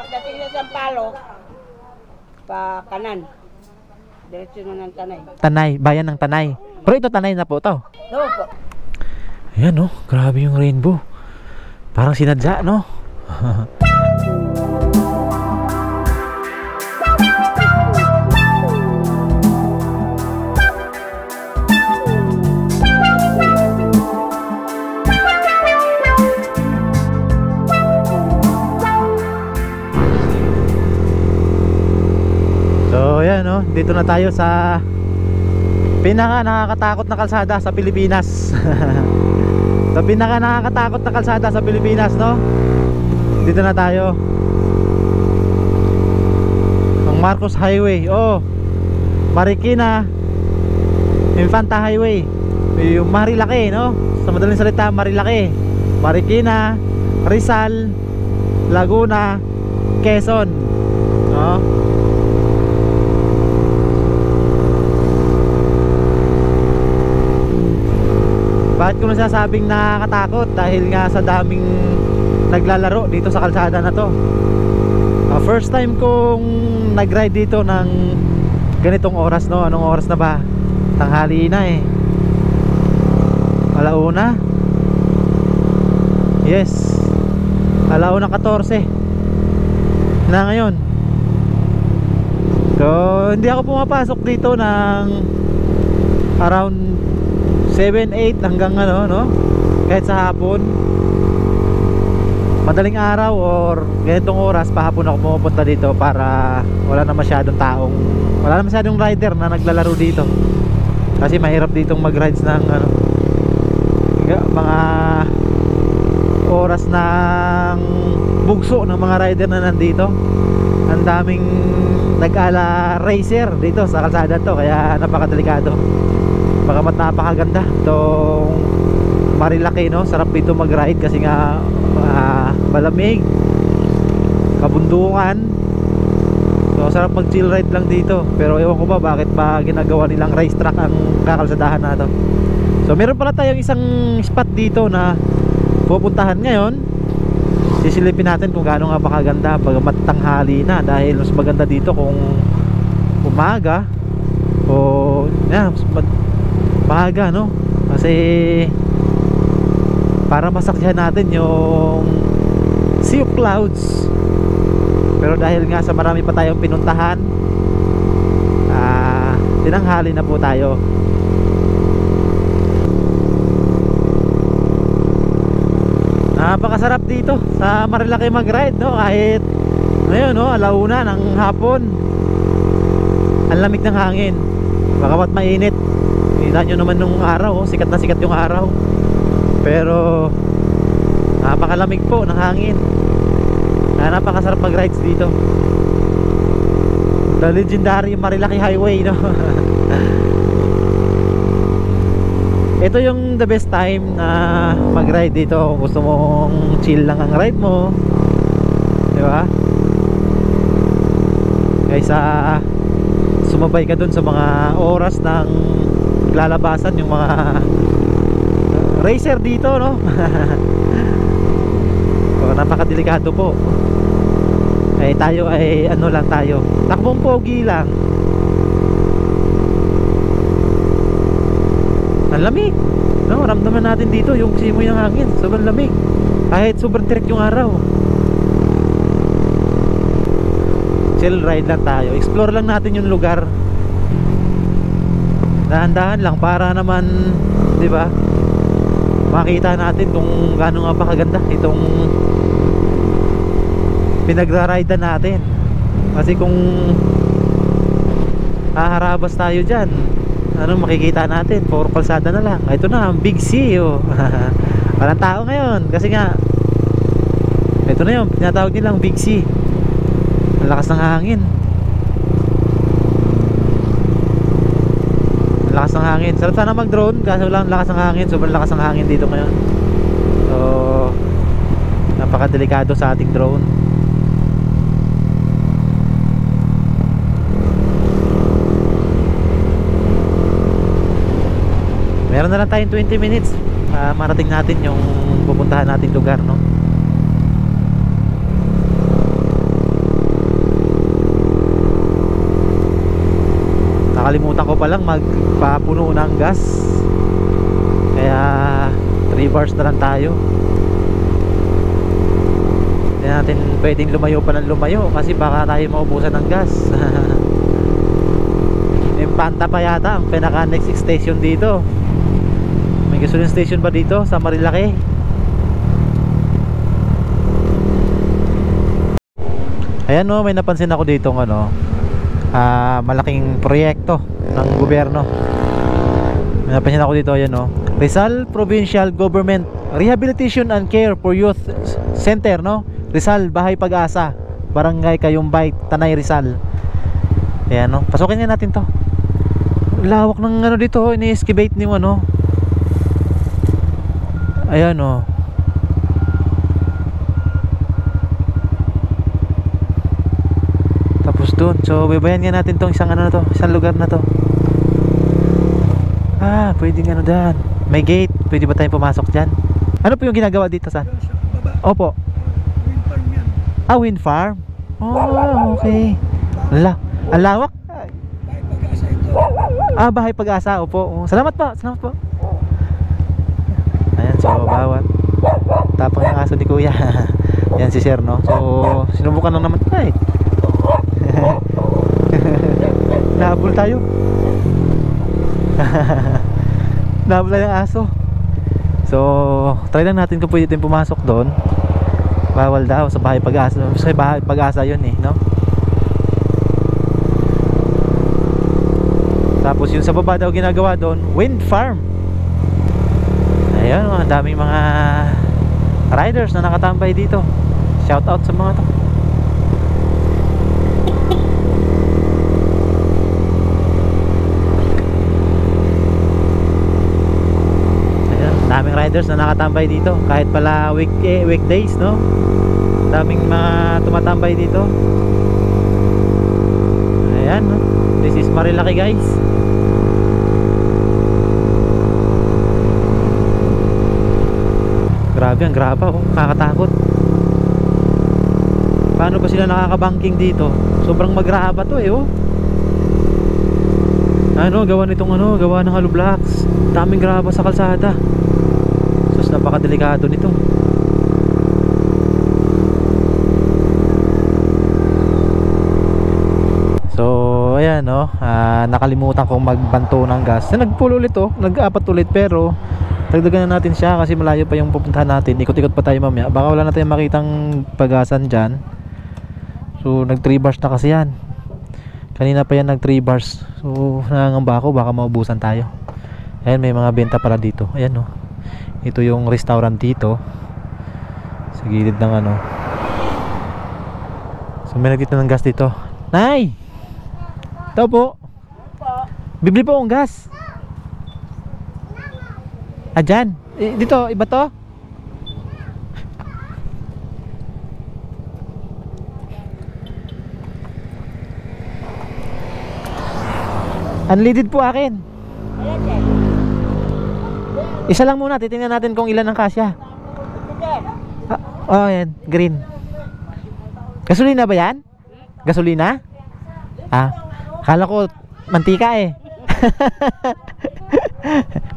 Pagdating sa Sampaloc, pa kanan. Diretso na ng Tanay. Tanay, bayan ng Tanay. Pero ito Tanay na po to. Oo po. Ayan oh, grabe yung rainbow. Parang sinadya, no? So ayan oh, dito na tayo sa pinaka nakakatakot na kalsada sa Pilipinas. Sa pinaka nakakatakot na kalsada sa Pilipinas, no? Dito na tayo. Ang Marcos Highway. Oh, Marikina Infanta Highway. Yung Marilaki, no? Sa madaling salita, Marilaki, Marikina, Rizal, Laguna, Quezon, no? Bakit ko nasasabing nakakatakot? Dahil nga sa daming naglalaro dito sa kalsada na to. First time kong nag-ride dito ng ganitong oras, no? Anong oras na ba? Tanghali na eh. Alauna. Yes, alauna 14 na ngayon. So hindi ako pumapasok dito ng around 7, 8 hanggang ano, no? Kahit sa hapon, madaling araw or ganitong oras, pahapon ako pumupunta dito para wala na masyadong taong, wala na masyadong rider na naglalaro dito. Kasi mahirap ditong mag-rides ng ano, mga oras ng bugso ng mga rider na nandito. Ang daming nag-ala racer dito sa kalsada to, kaya napakadelikado. Bagamat napakaganda itong Marilaki, no? Sarap dito mag-ride kasi nga malamig, kabundukan. So sarap mag-chill ride lang dito. Pero ewan ko ba bakit ba ginagawa nilang racetrack ang kakalsadahan na to. So meron pala tayong isang spot dito na pupuntahan ngayon. Sisilipin natin kung gaano nga ba kaganda bagamat tanghali na, dahil mas maganda dito kung umaga o maaga, no? Kasi para masaksihan natin yung sea of clouds. Pero dahil nga sa marami pa tayong pinuntahan, tinanghali na po tayo. Napakasarap dito sa Marilaki mag-ride, no? Kahit ngayon, no, alauna ng hapon, ang lamig ng hangin, bagamat mainit. Kita nyo naman nung araw, oh, sikat na sikat yung araw. Pero napakalamig po ng hangin. Napakasarap mag-rides dito. The legendary Marilaki Highway, no? Ito yung the best time na mag-ride dito kung gusto mong chill lang ang ride mo, di ba? Kaysa sumabay ka dun sa mga oras ng lalabasan yung mga racer dito, no? So, napakadelikado po. Eh tayo ay ano lang tayo, takbong pogi lang. Ang lamig, no? Ramdaman natin dito yung simoy ng hangin, sobrang lamig kahit sobrang tirik yung araw. Chill ride lang tayo, explore lang natin yung lugar. Dahan-dahan lang para naman, di ba, makita natin kung gaano nga ba kaganda itong pinagra-ride natin. Kasi kung haharabas tayo dyan, ano makikita natin? Puro kalsada na lang. Ito na, ang Big C, oh. Walang tao ngayon kasi nga ito na yun, tinatawag nilang Big C. Ang lakas ng hangin. Lakas ng hangin. Sarap sana mag-drone kasi walang lakas ng hangin. Sobrang lakas ng hangin dito ngayon. So napakadelikado sa ating drone. Meron na lang tayong 20 minutes marating natin yung pupuntahan nating lugar, no? Nakalimutan ko palang magpapuno ng gas. Kaya 3 bars na lang tayo. Hindi natin pwedeng lumayo pa ng lumayo kasi baka tayo maubusan ng gas. Impanta pa yata ang pinaka next station dito. May gasoline station ba dito sa Marilaki? Ayan no, may napansin ako dito ng ano, malaking proyekto ng gobyerno. May napansin ako dito, ayan no, Rizal Provincial Government Rehabilitation and Care for Youth Center, no? Rizal, Bahay Pag-asa, Barangay Kayumbay, Tanay, Rizal. Ayan no, pasukin nga natin to. Lawak ng ano dito, ini-excavate ni ano. Ayan no. Tapos doon, so babayan nga natin tong isang ano na to, isang lugar na to. Pwedeng ano dyan, may gate, pwede ba tayong pumasok dyan? Ano po yung ginagawa dito sa? Opo. Wind farm yan. Wind farm? Oh, okay. Ang lawak. Bahay Pag-asa ito. Bahay Pag-asa, opo. Salamat po, salamat po. Ayan, so bawat tapang yung aso ni kuya. Yan si sir, no? So sinubukan lang naman tayo. Nahabol tayo. Nahabol tayo ng aso. So try lang natin kung pwede tayong pumasok doon. Bawal daw sa Bahay Pag-asa. Sa Bahay Pag-asa yun eh, no? Tapos yung sa baba daw ginagawa doon, wind farm. Ayan, ang daming mga riders na nakatambay dito. Shout out sa mga to. Ayan, daming riders na nakatambay dito. Kahit pala weekdays, no? Daming mga tumatambay dito. Ayan, no? This is Marilaki, guys. Grabe, ang graba, oh. Nakakatakot. Paano ba sila nakakabanking dito? Sobrang magraba to eh, oh. Ano, gawa nitong ano, gawa ng hollow blocks. Daming graba sa kalsada. Sus, napakadelikado nito. So, ayan, no. Nakalimutan kong magbanto ng gas. Nagpull ulit, oh. Nag-apat ulit, pero dagdagan na natin siya kasi malayo pa yung pupuntahan natin. Ikot-ikot pa tayo mamaya. Baka wala na tayong makitang pagasan dyan. So nag 3 bars na kasi yan. Kanina pa yan nag 3 bars. So nangangamba ako baka maubusan tayo. Ayan, may mga benta pala dito. Ayan, no. Ito yung restaurant dito sa gilid ng ano. So may nagtito ng gas dito. Nay! Ito po. Bibili po akong gas. Dyan. Dito, iba to? Unleaded po akin. Isa lang muna, titingnan natin kung ilan ang kasya. Yan, green. Gasolina ba yan? Gasolina? Akala ko mantika eh.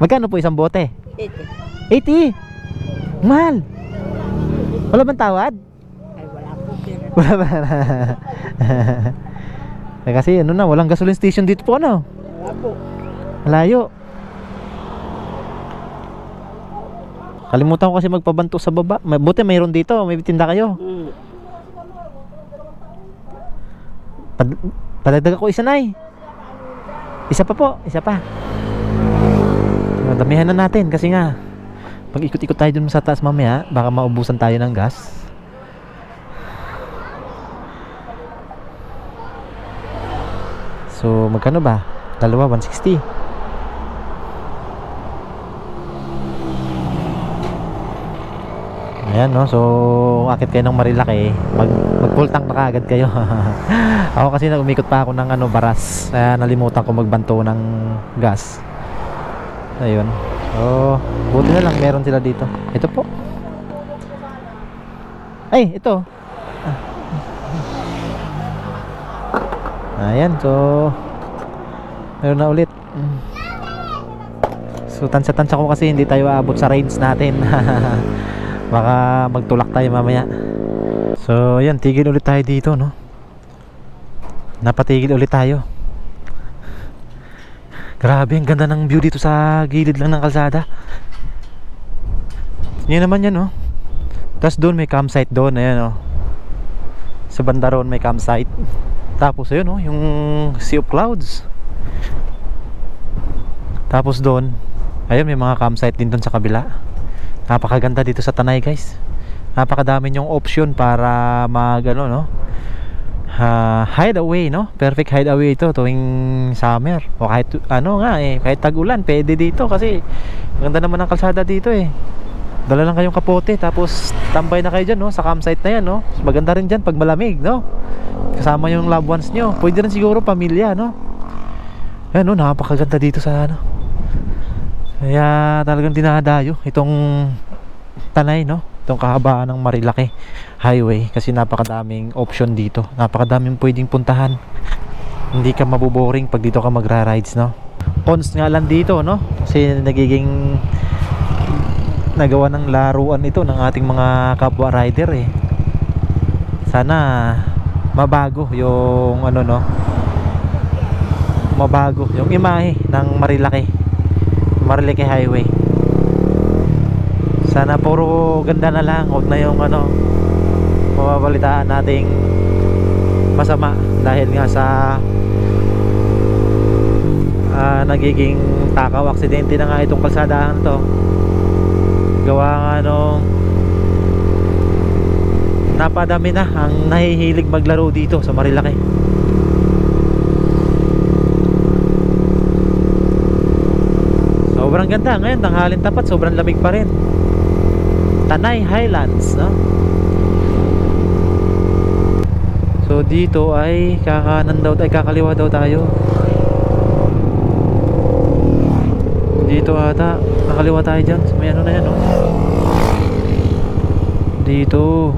Magkano po isang bote? 80. Mahal. Wala bang tawad? Ay, wala po. Wala ba? Kasi ano na, walang gasoline station dito po, ano? Wala po. Malayo. Kalimutan ko kasi magpabanto sa baba. Buti mayroon dito, may tinda kayo. Padagdag ako isa, Nay. Isa pa po, isa pa. Damihan na natin kasi nga pag ikot-ikot tayo dun sa taas mamaya baka maubusan tayo ng gas. So magkano ba? Dalawa, 160. Ayan, no. So akit kayo ng Marilaki, mag full tank na kaagad kayo. Ako kasi umikot pa ako ng ano, baras. Nalimutan ko magbanto ng gas. Ayun. Buti na lang meron sila dito. Ito po. Ay, ito. Ayan, so Meron na ulit. So tansya-tansya ko kasi hindi tayo aabot sa range natin. Baka magtulak tayo mamaya. So ayan, tigil ulit tayo dito, no? Napatigil ulit tayo. Grabe, ang ganda ng view dito sa gilid lang ng kalsada. Yan naman yan, no? Tapos doon may campsite doon, ayan, no? Sa banda roon may campsite. Tapos ayun, no? Yung Sea of Clouds. Tapos doon, ayun, may mga campsite din doon sa kabila. Napakaganda dito sa Tanay, guys. Napakadami yung option para mag, ano, no? Hideaway, no? Perfect hideaway ito tuwing summer. O kahit, ano nga eh, kahit tag-ulan, pwede dito kasi maganda naman ang kalsada dito eh. Dala lang kayong kapote, tapos tambay na kayo dyan, no? Sa campsite na yan, no? Maganda rin dyan pag malamig, no? Kasama yung loved ones nyo. Pwede rin siguro pamilya, no? Ayan, no? Napakaganda dito sa, ano? Kaya talagang dinadayo itong Tanay, no? Itong kahabaan ng Marilaki Highway kasi napakadaming option dito. Napakadaming pwedeng puntahan. Hindi ka mabuboring pag dito ka magra-rides, no? Cons nga lang dito, no? Kasi nagiging nagawa ng laruan ito ng ating mga kapwa rider eh. Sana mabago yung ano, no? Mabago yung imahe ng Marilaki Highway. Sana puro ganda na lang, huwag na yung ano mababalitaan nating masama dahil nga sa nagiging takaw aksidente na nga itong kalsadahan to. Gawa nga nung napadami na ang nahihilig maglaro dito sa Marilaki. Sobrang ganda ngayon, tanghalin tapat, sobrang lamig pa rin. Tanay Highlands, no? So dito ay kakanan daw, ay kakaliwa daw tayo. Dito ata, kakaliwa tayo dyan. So, may ano na yan, no? Dito,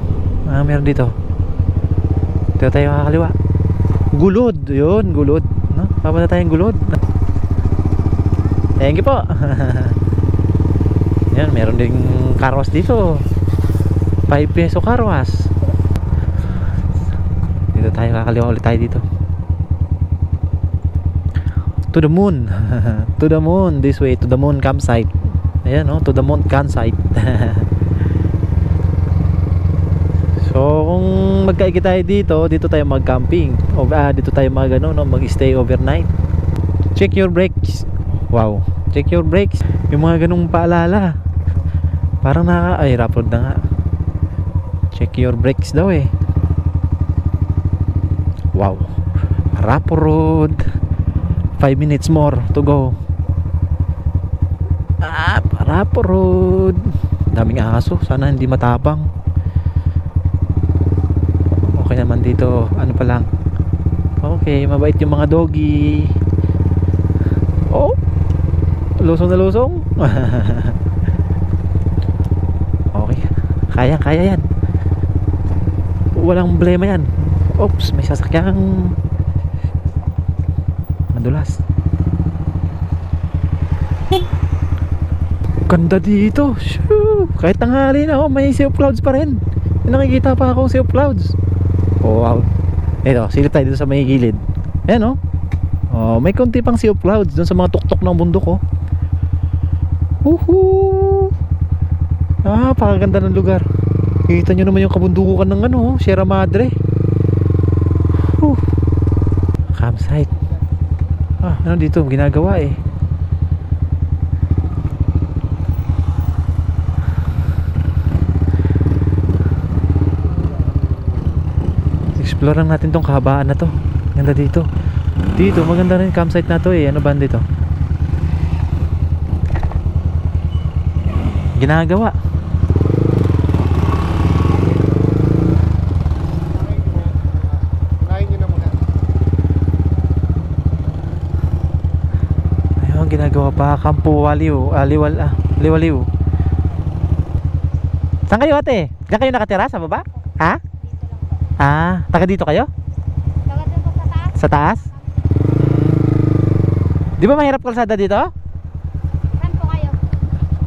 meron dito. Dito tayo kakaliwa. Gulod, yun, gulod, no? Papunta tayong gulod. Thank you po. Yan, meron ding carwash dito. 5 peso carwash. Dito tayo, kakaliwa ulit tayo dito. To the moon. To the moon, this way, to the moon campsite. Ayan, no? To the moon campsite. So kung magkaigi tayo dito tayo mag-camping. O dito tayo mag, ano, no? Mag-stay overnight. Check your brakes. Wow, check your brakes. Yung mga ganung paalala. Parang ay, rough road na nga. Check your brakes daw eh. Wow, rough road. 5 minutes more to go. Rough road. Daming aso, sana hindi matapang. Okay naman dito, ano pa lang. Okay, mabait yung mga doggy. Oh, lusong na lusong. Okay, kaya yan. Walang problema yan. Oops, may sasakyang madulas. Ganda dito. Shoo! Kahit tanghali na, may Sea of Clouds pa rin. May nakikita pa ako Sea of Clouds. Oh wow. Ito, silip tayo dito sa may gilid. Ayan, oh, may konti pang Sea of Clouds dun sa mga tuktok ng bundok, oh. Woohoo! Pakaganda ng lugar. Kita nyo naman yung kabundukan ng ano, Sierra Madre. Campsite. Ano dito? Ginagawa eh. Explore lang natin tong kahabaan na to. Ganda dito. Dito, maganda rin campsite na to eh. Ano ba dito? Ginagawa. Ayun, ginagawa pa. Kampo Waliw. Liwaliw. Saan kayo ate? Diyan kayo nakatira sa baba? Ha? Taga dito kayo? Taga dito sa taas? Sa taas? Di ba mahirap kalsada dito? Saan po kayo?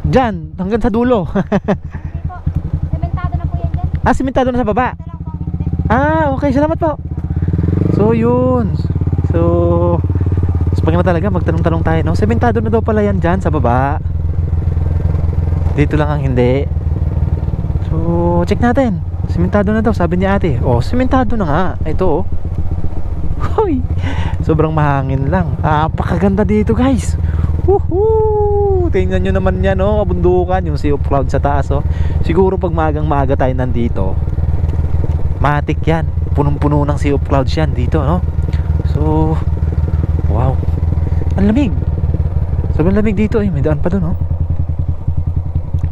Diyan, hanggang sa dulo. Hindi po. Sementado na po yan dyan. Ah, simentado na sa baba. Ito lang po ang hindi. Ah, okay, salamat po. So yun. So pag na talaga magtanong-tanong tayo, no? Sementado na daw pala yan dyan sa baba. Dito lang ang hindi. So check natin. Sementado na daw, sabi ni ate. Oh, sementado na nga. Ito oh. Hoy, sobrang mahangin lang. Napakaganda dito guys. Woohoo! Tingnan nyo naman yan oh, kabundukan. Yung Sea of Clouds sa taas oh. Siguro pag maagang maaga tayo nandito, matik yan. Punong-puno ng Sea of Clouds yan dito no. So wow, ang lamig. Sobrang lamig dito eh. May daan pa doon oh.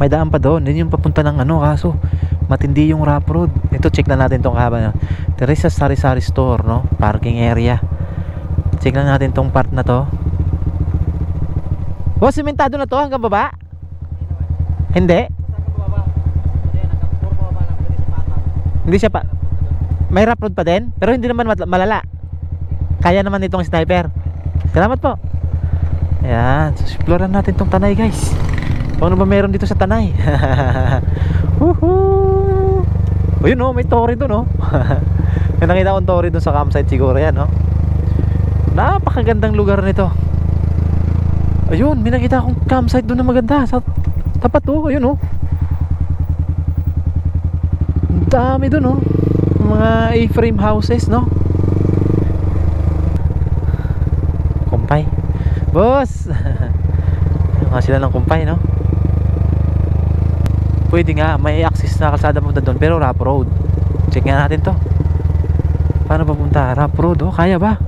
May daan pa doon. Yun yung papunta ng ano, kaso matindi yung rough road. Ito check na natin tong haba no? Teresa Sari-Sari Store no, parking area. Check na natin tong part na to. Oh, sementado na to hanggang baba? Hindi? Hindi siya pa. May rough road pa din, pero hindi naman malala. Kaya naman itong sniper. Salamat po. Ayan, so explorean natin tong Tanay guys. Kung ano ba meron dito sa Tanay. Woohoo! O yun oh, may tori doon oh. May nakita akong tori doon sa campsite siguro yan oh. Napakagandang lugar nito. Ayun, may nakita akong campsite doon na maganda sa tapat oh, ayun oh. Ang dami doon oh. Mga A-frame houses no. Kumpay. Boss. Mga sila ng kumpay no. Pwede nga, may access na kalsada punta doon, pero rough road. Check nga natin to. Paano ba punta? Rough road oh, kaya ba?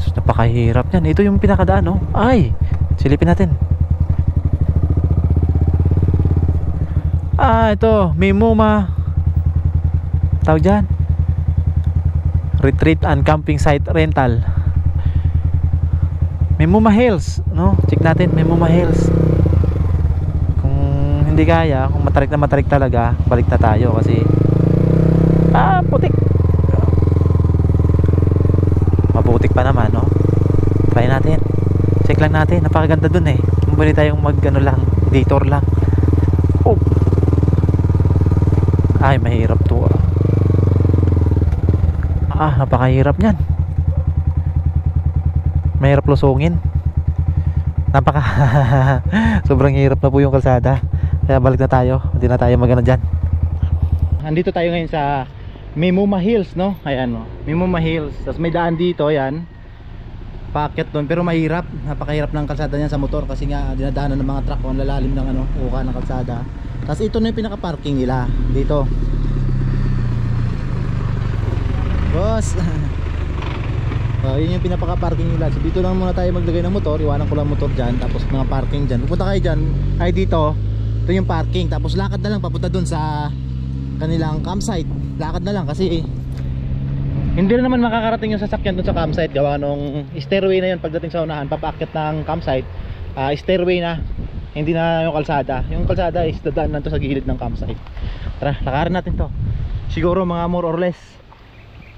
So, napakahirap yan. Ito yung pinakadaan oh. Ay, silipin natin. Ah, ito, Mimuma. Tawag dyan, Retreat and Camping Site Rental. Mimuma Hills no? Check natin, Mimuma Hills. Kung hindi kaya, kung matarik na matarik talaga, balik na tayo kasi putik. Maputik pa naman no? Try natin. Check lang natin, napakaganda dun eh. Mabali tayong mag ano lang, detour lang. Oh. Ay, mahirap to napakahirap nyan. Mahirap lusungin. Sobrang hirap na po yung kalsada. Kaya balik na tayo. Hindi na tayo magana dyan. Andito tayo ngayon sa Mimuma Hills no. Ayan no, Mimuma Hills. Tapos may daan dito, ayan, paakyat doon, pero mahirap. Napakahirap ng kalsada niyan sa motor kasi nga dinadaanan ng mga truck. Ang lalalim ng ano, uka ng kalsada. Tapos ito na yung pinaka parking nila dito. Boss. Yun yung pinapaka-parking nila. So dito lang muna tayo maglagay ng motor. Iwanan ko lang motor dyan. Tapos mga parking dyan. Pupunta kayo dyan. Ay dito. Ito yung parking. Tapos lakad na lang papunta dun sa kanilang campsite. Lakad na lang kasi hindi na naman makakarating yung sasakyan dun sa campsite. Gawa nung stairway na yun pagdating sa unahan. Papaakyat ng campsite. Stairway na. Hindi na yung kalsada. Yung kalsada is dadaan lang to sa gilid ng campsite. Tara, lakarin natin to. Siguro mga more or less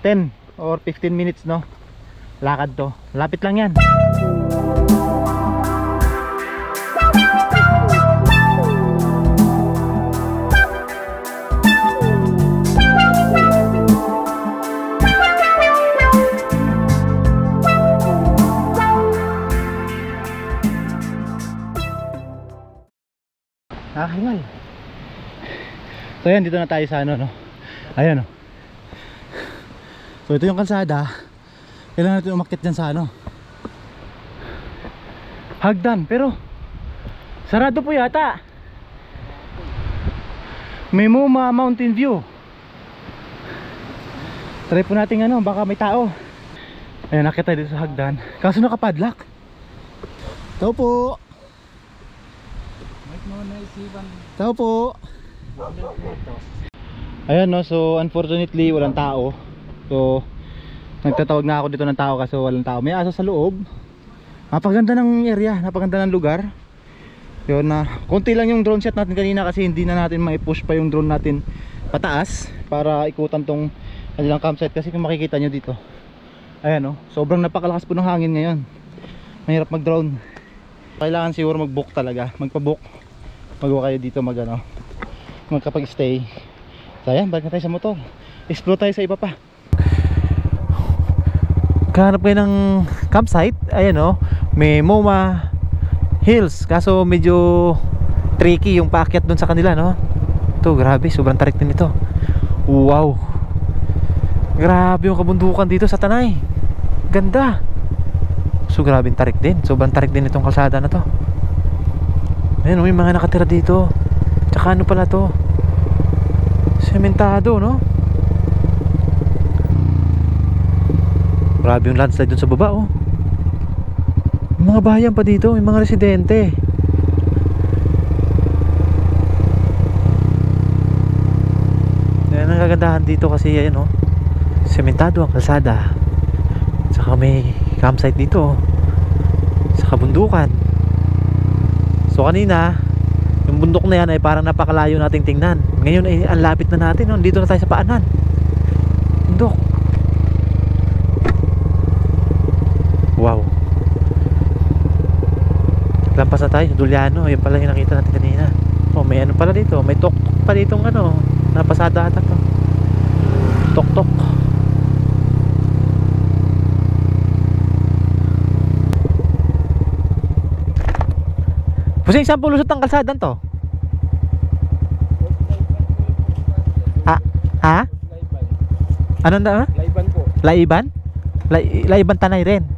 10 or 15 minutes no. Lakad to. Lapit lang yan. Nakahingal. So yan, dito na tayo sa ano no. Ayan no. So ito yung kalsada. Kailangan natin umakyat dyan sa ano, hagdan, pero sarado po yata. Mimuma Mountain View. Try po natin ano, baka may tao. Ayan, nakita tayo dito sa hagdan. Kaso nakapadlock. Tao po. Tao po. Ayan no, so unfortunately walang tao. So nagtatawag na ako dito ng tao kasi walang tao. May aso sa loob. Napaganda ng area, napaganda ng lugar. Yun na, konti lang yung drone shot natin kanina kasi hindi na natin mai-push pa yung drone natin pataas para ikutan tong kanilang campsite. Kasi kung makikita nyo dito, ayan o, sobrang napakalakas po ng hangin ngayon. Mahirap mag-drone. Kailangan siguro mag-book talaga. Magpa-book. Bago kayo dito magkapag-stay. So ayan, balik na tayo sa motor. Explore tayo sa iba pa. Kahanap kayo ng campsite. Ayan o, may MOMA Hills. Kaso medyo tricky yung paakyat dun sa kanila, no? Ito, grabe, sobrang tarik din ito. Wow, grabe yung kabundukan dito sa Tanay. Ganda. So grabe yung tarik din. Sobrang tarik din itong kalsada na to. Ayan, may mga nakatira dito. Tsaka ano pala to, sementado, no? Grabe yung landslide dun sa baba, oh. May mga bayan pa dito, may mga residente. Yan ang kagandahan dito kasi, ayan, oh, sementado ang kalsada. Saka may campsite dito, oh, sa kabundukan. So kanina, yung bundok na yan ay parang napakalayo nating tingnan. Ngayon ay ang lapit na natin, oh. Dito na tayo sa paanan. Bundok. Wow. Lampas na tayo, Duliano. Yan pala yung nakita natin kanina. Oh, may ano pala dito. May tok-tok pa ditong ano. Napasada ata to. Tok-tok. Pusing, saan pulusot ang kalsadan to? Ha? Ano na? Laiban po. Laiban? Laiban Tanay rin.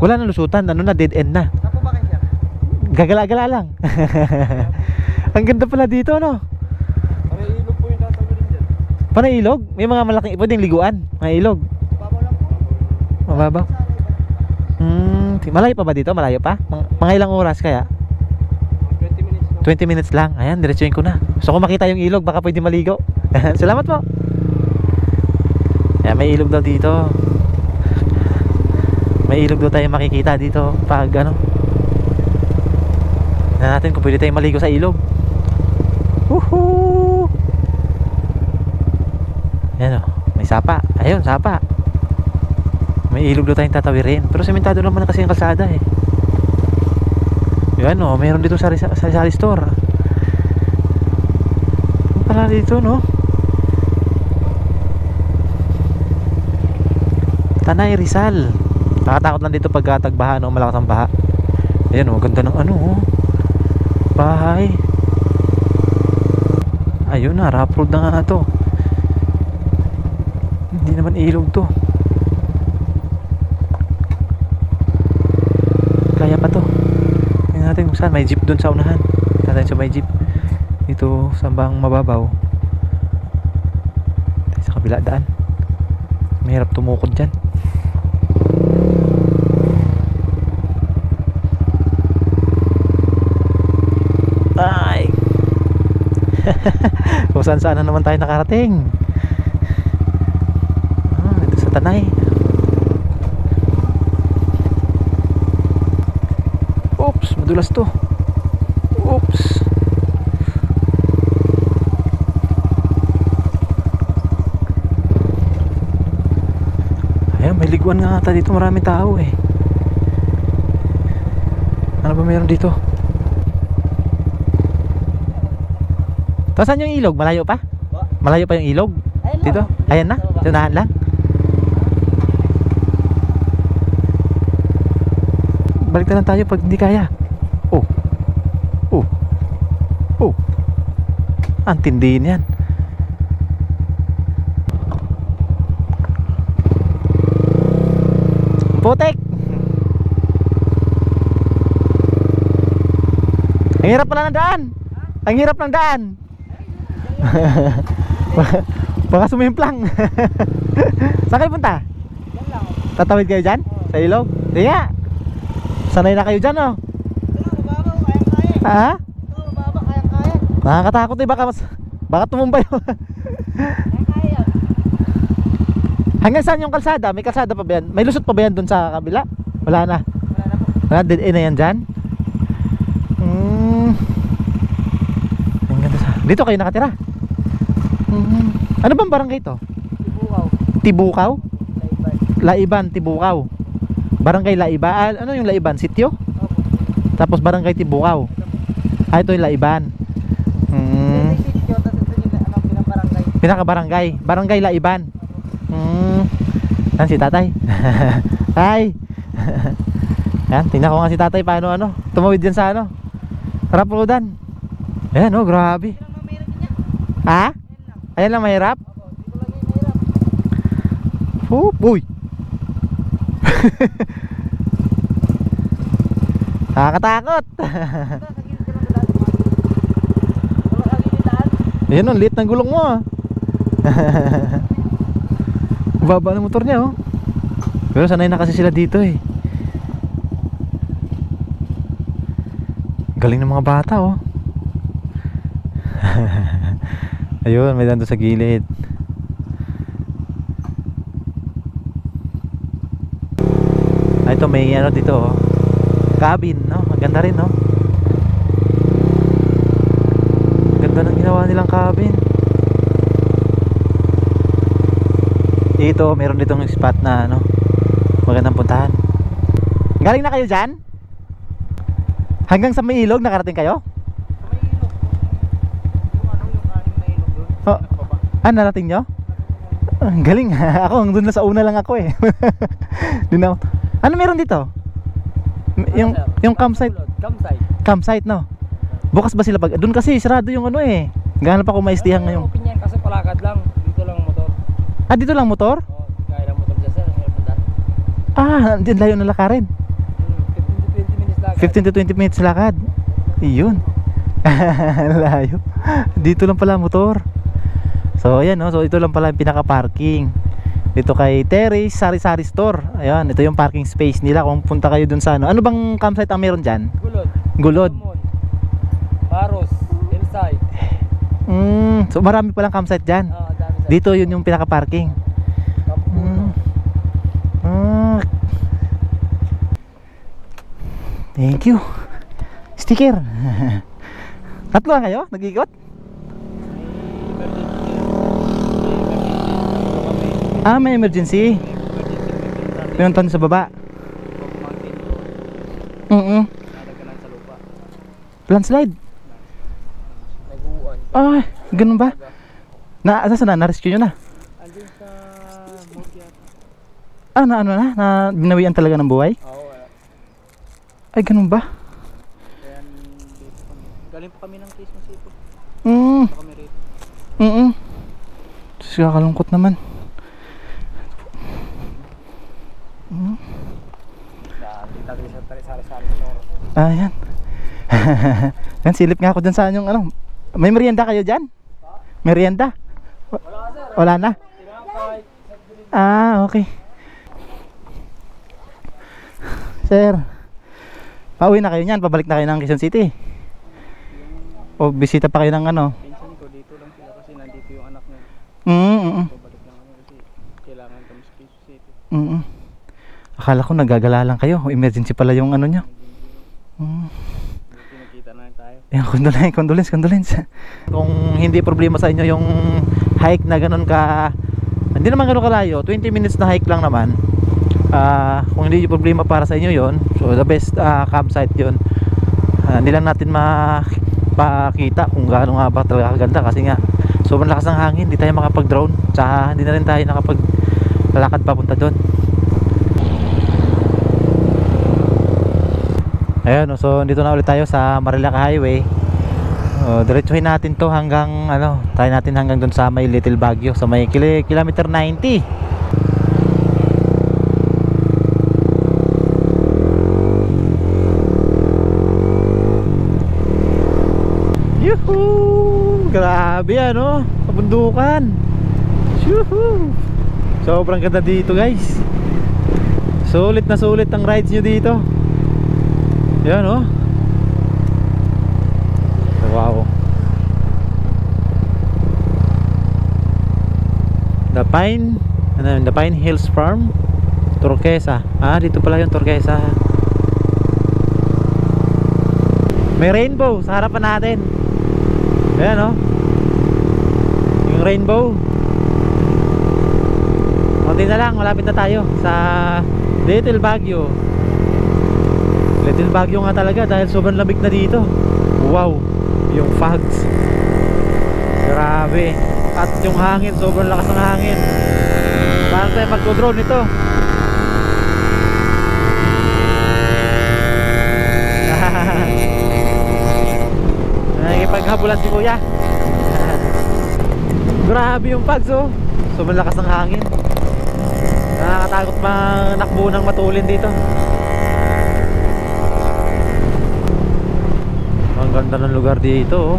Wala na lusutan. Ano na, dead end na. Saan po ba kayo? Gagala-gala lang. Ang ganda pala dito, no? Para ilog po yung tatawarin dyan. Panay ilog? May mga malaking pwedeng liguan. Mga ilog. Babaw lang po. Mababaw. Malayo pa ba dito? Malayo pa? Mga ilang oras kaya? 20 minutes lang. 20 minutes lang. Ayan, diretsuhin ko na. Gusto ko makita yung ilog, baka pwede maligo. Salamat po. Ayan, may ilog daw dito. May ilog daw tayo makikita dito pag ano. Tignan natin kung pwede tayong maligo sa ilog. Woohoo! Ayan, o, may sapa. Ayun, sapa. May ilog daw tayong tatawirin. Pero sementado naman kasi yung kalsada, eh. Yan, o, mayroon dito sa sari store. Ano pala dito, no? Tanay Rizal. Nakatakot lang dito pagka tagbaha, no? Malakas ang baha. Ayan, o, ganda ng ano, oh, bahay. Ayun na, rough road na nga to. Hindi naman ilog to. Kaya pa to. Tingnan natin kung saan. May jeep dun sa unahan. Tingnan natin sa may jeep. Dito sa bang mababaw. Sa kabila daan. Mahirap tumukod dyan. Ay! Kung saan saan na naman tayo nakarating. Dito sa Tanay. Oops, madulas to. Oops. Ayan, may liguan nga ata dito. Maraming tao, eh. Ano ba meron dito? Saan yung ilog? Malayo pa? Malayo pa yung ilog? Dito? Ayan na? Tunahan lang? Balik na lang tayo pag hindi kaya. Oh. Oh. Oh. Ang tindihin yan. Putek! Ang hirap pala ng daan. Ang hirap ng daan. Baka sumimplang. Saan kayo punta? Tatawid kayo dyan? Sa ilog? Hindi nga. Sanay na kayo dyan, oh. Ha? Nakakatakot, eh. Baka tumumba yun. Hanggang saan yung kalsada? May kalsada pa ba yan? May lusot pa ba yan dun sa kabila? Wala na. Wala, dead end na yan dyan? Ang ganda sa... Dito kayo nakatira? Ano bang barangay ito? Tibukaw. Tibukaw? Laiban, Tibukaw. Barangay Laiban. Ano yung Laiban? Sityo? Tapos Barangay Tibukaw. Ito yung Laiban. Sityo, tapos ito yung pinang-barangay. Pinaka-barangay. Barangay Laiban. Yan si tatay. Hi. Yan, tingnan ko nga si tatay paano tumawid yan sa harap rodan. Ayan grabe. Ha? Ayan lang mahirap? Uy. Nakakatakot. Ayan ang liit ng gulong mo Baba ng motor niya Pero sanay na kasi sila dito Galing ng mga bata Ayun, may dando sa gilid. Ito may dito cabin, maganda rin Ganda ng ginawa nilang cabin. Dito, meron ditong spot na magandang puntahan. Galing na kayo dyan? Hanggang sa may ilog nakarating kayo? Oh, narating nyo? Ang galing ako, doon na sa una lang ako Ano meron dito? Yung campsite. Campsite Bukas ba sila doon kasi sarado yung Gahanap ako maistihan ngayon. Open yan kasi palakad lang. Dito lang motor. Dito lang motor? Oo, kaya lang motor dyan sir. Ang Diyan layo na lakarin. 15 to 20 minutes lakad. 15 to 20 minutes lakad. Iyon. Layo. Dito lang pala motor. So ayan so ito lang pala yung pinaka-parking dito kay Terry's Sari-Sari Store. Ayan, ito yung parking space nila kung punta kayo dun sa ano bang campsite ang meron dyan? Gulod. Paros, Hillside. So marami palang campsite dyan. Dito yun yung pinaka-parking. Thank you. Sticker. Tatlo lang kayo? Nag-ikot? May emergency. Pinuntan sa baba. Landslide. Ganun ba? Saan na? Na-rescue nyo na? Andun sa boat yata. Na binawian talaga ng buhay? Oo. Ay, ganun ba? Kaya galing pa kami ng Quezon City. Kami rito. Kakalungkot naman. Ayan. Yan, silip nga ako dyan sa yung may merienda kayo dyan? Merienda? Wala na? Okay. Sir, pauwi na kayo nyan? Pabalik na kayo ng Quezon City? O bisita pa kayo ng Pinsan ko dito lang sila kasi nandito yung anak niya. Pabalik lang kasi kailangan kami sa Quezon City. Akala ko nagagala lang kayo. Emergency pala yung nyo. Pinakita na tayo. Condolence. Kung hindi problema sa inyo yung hike na ganun hindi naman ganun kalayo, 20 minutes na hike lang naman. Kung hindi yung problema para sa inyo yon, so the best campsite yun. Hindi lang natin makita kung gaano nga ba talaga kaganda kasi nga sobrang lakas ng hangin, hindi tayo makapag-drone, tsaka hindi na rin tayo nakapag-lakad papunta doon. Ayan, so dito na ulit tayo sa Marilaca Highway. Diretsuhin natin to hanggang tayo natin hanggang doon sa may Little Baguio, sa may kilometer 90. Yuhuu! Grabe kabundukan. Yuhuu! Sobrang ganda dito guys. Sulit na sulit ang rides nyo dito. Yan wow. The Pine Hills Farm, Turquesa. Dito pala yung Turquesa. May rainbow sa harapan natin. Ayan yung rainbow. Konti na lang, malapit na tayo sa Little Baguio. Little Baguio nga talaga dahil sobrang lamig na dito. Wow, yung fogs. Grabe. At yung hangin, sobrang lakas ng hangin. Parang tayo magko-drone nito. Nakikipaghabulan si kuya. Grabe yung fogs oh. Sobrang lakas ng hangin. Nakakatakot manakbo ng matulin dito. Ang ganda ng lugar dito oh.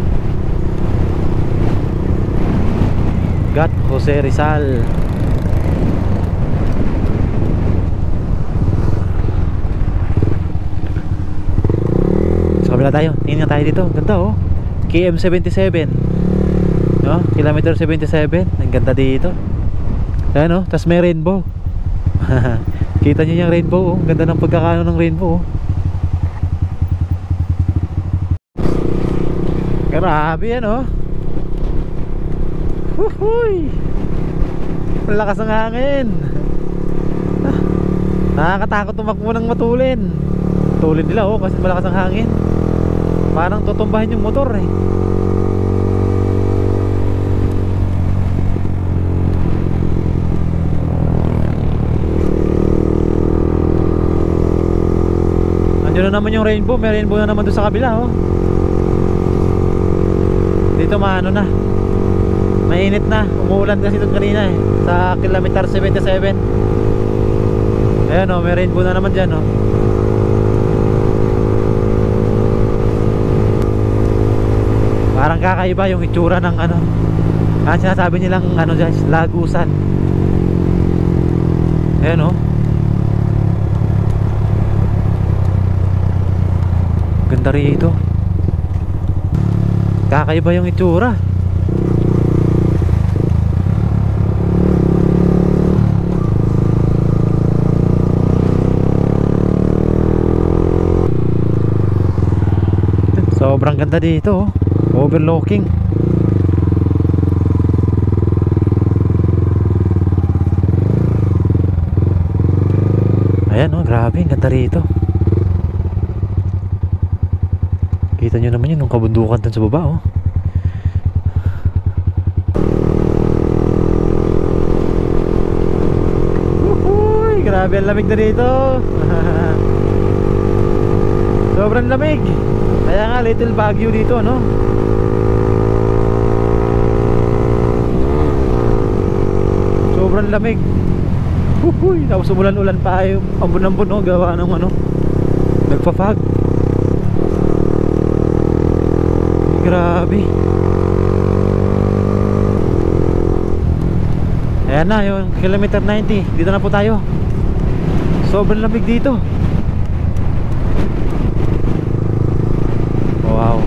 Gat Jose Rizal. Sa kabila tayo. Tingin nga tayo dito. Ganda oh. KM77 no? Kilometer 77. Ang ganda dito. Ayan oh. Tas may rainbow. Kita nyo yung rainbow oh. Ganda ng pagkakano ng rainbow oh. Grabe yan oh. Huhuy. Malakas ang hangin. Nakakatakot tumakbo ng matulin. Tulin nila oh kasi malakas ang hangin. Parang tutumbahin yung motor eh. Andiyan na naman yung rainbow. May rainbow na naman doon sa kabila oh. Dito maano na, mainit na. Umuulan kasi doon kanina eh. Sa kilometer 77. Ayan o, may rainbow na naman dyan o. Parang kakaiba yung itsura ng ano. Sinasabi nilang ano dyan, lagusan. Ayan o. Ganda rito. Kakaiba yung itsura. Sobrang ganda dito oh. Overlooking. Ayan oh, grabe, ganda rito. Kita nyo naman yun, yung kabundukan dun sa baba oh. Uhuy, grabe ang lamig na dito. Sobrang lamig. Kaya nga Little Baguio dito no. Sobrang lamig. Uhuy, tapos umulan-ulan pa yung ambon-ambon no, gawa ng ano, nagpa-fog. Grabe. Ayan na yung kilometer 90. Dito na po tayo. Sobrang lamig dito. Wow.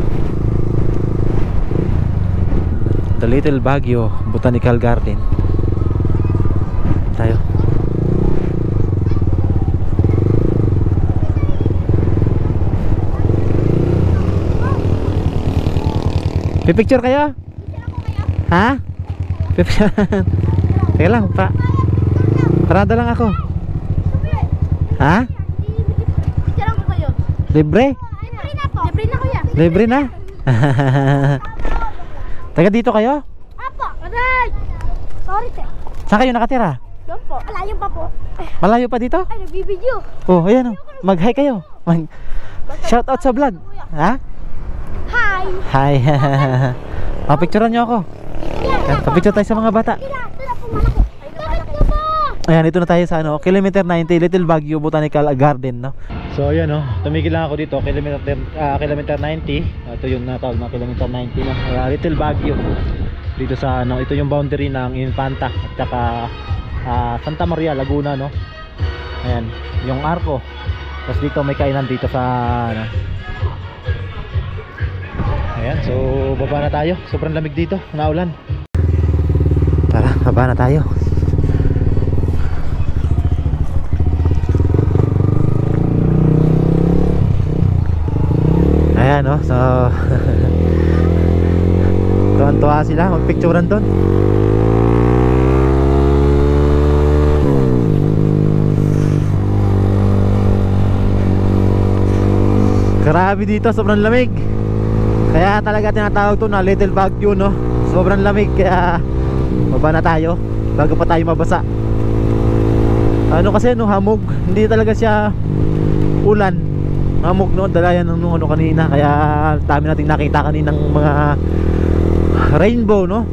The Little Baguio Botanical Garden. Tayo. Pipicture kayo? Ha? Pipicture. Teka lang pa. Parada lang ako. Ha? Picture ko kayo. Libre? Libre na po. Libre na kuya. Libre na? Taga dito kayo? Apo. Aray. Sorry sir. Saan kayo nakatira? Doon po. Malayo pa po. Malayo pa dito? Ay, nagbibideo. Oh, ayan oh. Mag-hi kayo. Shout out sa vlog. Ha? Hi. Hi. Papicturean nyo ako. Papicture tayo sa mga bata. Tira po malaki. Ay, bakit ka ba? Ayan, ito na tayo sa ano, kilometer 90 Little Baguio Botanical Garden, no? So, ayan, no? Tumigil lang ako dito, kilometer 90. Ito yung natawag na kilometer 90, no? Little Baguio. Dito sa, ano, ito yung boundary ng Infanta at saka Santa Maria, Laguna, no? Ayan, yung Arco. Tapos dito may kainan dito sa, ano. Ayan, so baba na tayo. Sobrang lamig dito, naulan. Tara, baba na tayo. Ayan no, so tuwan-tuwa sila, magpicturean doon. Grabe dito, sobrang lamig. Kaya talaga tinatawag to na Little Baguio, no? Sobrang lamig, kaya baba na tayo bago pa tayo mabasa. Ano kasi, no, hamog. Hindi talaga siya ulan. Hamog, no? Dalayan ng ano kanina. Kaya dami nating nakita kaninang mga rainbow, no?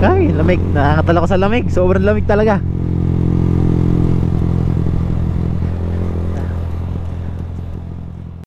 Ay, lamig. Nakakatala ko sa lamig. Sobrang lamig talaga.